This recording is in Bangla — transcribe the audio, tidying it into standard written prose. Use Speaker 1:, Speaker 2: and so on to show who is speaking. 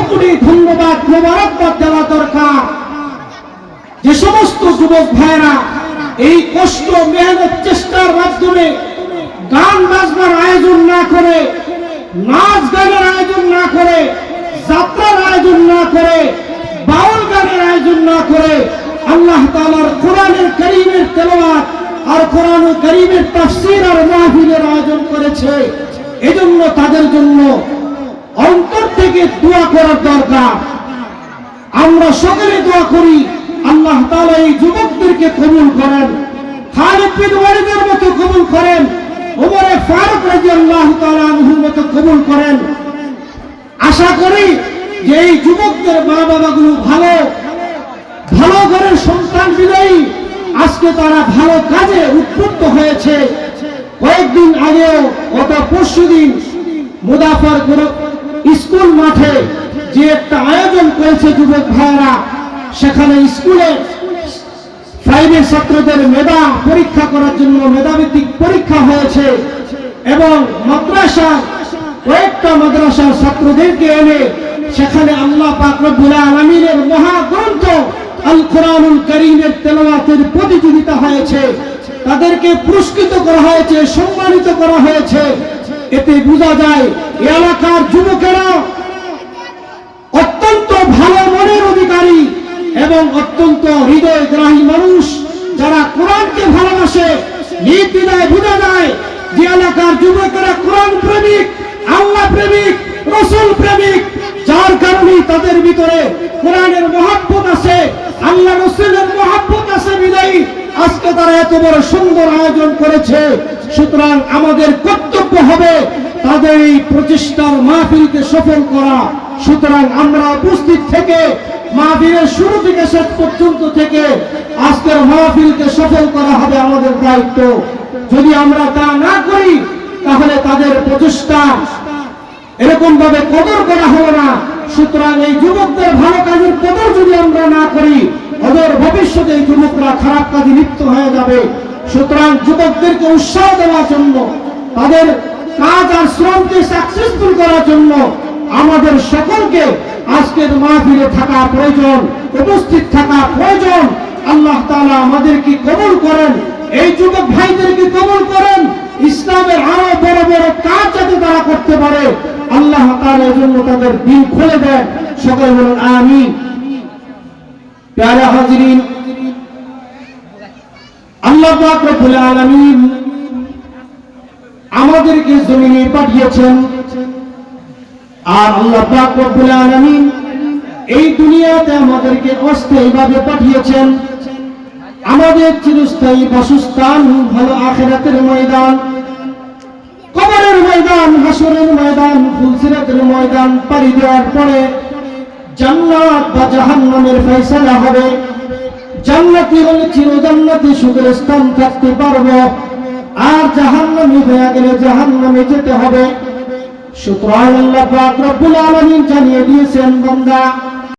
Speaker 1: কোটি ধন্যবাদ মোবারকবাদ দেওয়া দরকার। যে সমস্ত যুবক ভাইরা এই কষ্ট মেহনত চেষ্টার মাধ্যমে গান বাজনার আয়োজন না করে, নাচ গানের আয়োজন না করে, যাত্রার আয়োজন না করে, বাউল গানের আয়োজন না করে আল্লাহ তাআলার কোরআনের কারীমের তেলাওয়াত আর কোরআনুল কারীমের তাফসীর আর মাহফিলের আয়োজন করেছে, এজন্য তাদের জন্য অন্তর থেকে দোয়া করার দরকার। আমরা সকলে দোয়া করি আল্লাহ তাআলা এই যুবকদেরকে কবুল করেন, খালিদ বিন ওয়ালিদের মতো কবুল করেন, ওমর ফারুক রাদিয়াল্লাহু তাআলা আনহুর মতো কবুল করেন। আশা করি যে এই যুবকদের মা বাবাগুলো ভালো ভালো ঘরের সন্তান বিদায়ী, আজকে তারা ভালো কাজে উদ্বুদ্ধ হয়েছে। কয়েকদিন আগেও গত পরশুদিন মুদাফার স্কুল মাঠে যে একটা আয়োজন করেছে যুবক ভাইরা, সেখানে স্কুলে 5 ছাত্রদের মেধা পরীক্ষা করার জন্য মেধাভিত্তিক পরীক্ষা হয়েছে এবং মাদ্রাসা কয়েকটা মাদ্রাসার ছাত্রদেরকে এনে সেখানে আল্লাহ পাক রব্বুল আলামিনের মহাগ্রন্থ আল কোরআনুল কারীমের তেলাওয়াতের প্রতিযোগিতা হয়েছে। তাদেরকে পুরস্কৃত করা হয়েছে, সম্মানিত করা হয়েছে। এতে বোঝা যায় এলাকার যুবকেরা অত্যন্ত ভালো মনের অধিকারী এবং অত্যন্ত হৃদয়গ্রাহী মানুষ, যারা কোরআনকে ভালোবাসে। নির্দ্বিধায় বোঝা যায় যে এলাকার যুবকেরা কোরআন প্রেমিক, আল্লাহ প্রেমিক, রাসূল প্রেমিক, যার কারণে তাদের ভিতরে কোরআনের মহব্বত আছে, আল্লাহ রাসূলের মহব্বত আছে বিদায়ী আজকে তারা এত বড় সুন্দর আয়োজন করেছে। সুতরাং আমাদের কর্তব্য হবে তাদের এই প্রচেষ্টার মাহফিলকে সফল করা। সুতরাং আমরা উপস্থিত থেকে মাহফিলের শুরু থেকে শেষ পর্যন্ত থেকে আজকের মাহফিলকে সফল করা হবে আমাদের দায়িত্ব। যদি আমরা তা না করি তাহলে তাদের প্রচেষ্টা এরকম ভাবে কদর করা হবে না। সুতরাং এই যুবকদের ভালো কাজের কদর যদি আমরা না করি, ওদের ভবিষ্যতে এই যুবকরা খারাপ কাজে লিপ্ত হয়ে যাবে। সুতরাং যুবকদেরকে উৎসাহ দেওয়ার জন্য, তাদের কাজ আর শ্রমকে সাকসেসফুল করার জন্য আমাদের সকলকে আজকের মাহফিলে থাকা প্রয়োজন, উপস্থিত থাকা প্রয়োজন। আল্লাহ তাআলা আমাদেরকে কবুল করেন, এই যুবক ভাইদেরকে কবুল করেন, ইসলামের আরো বড় বড় কাজ যাতে তারা করতে পারে আল্লাহ তাআলা এর জন্য তাদের দিল খুলে দেন। সকলে বলুন আমিন। প্যারা হাজিরিন, আল্লাহ পাক রব্বুল আলামিন আমাদেরকে জমিনে পাঠিয়েছেন, আর আল্লাহ পাক রব্বুল আলামিন এই দুনিয়াতে আমাদেরকে অস্থায়ীভাবে পাঠিয়েছেন। আমাদের চিরস্থায়ী বাসস্থান হলো আখিরাতের ময়দান, কবরের ময়দান, হাসরের ময়দান, ফুলসিরাতের ময়দান পাড়ি দেওয়ার পরে জান্নাত বা জাহান্নামের ফয়সালা হবে। জান্নাতি হলে চিরজান্নাতি সুখের স্থান থাকতে পারবো, আর জাহান্নামী হয়ে গেলে জাহান্নামে যেতে হবে। সুতরাং আল্লাহ পাক রব্বুল আলামিন জানিয়ে দিয়েছেন, বান্দা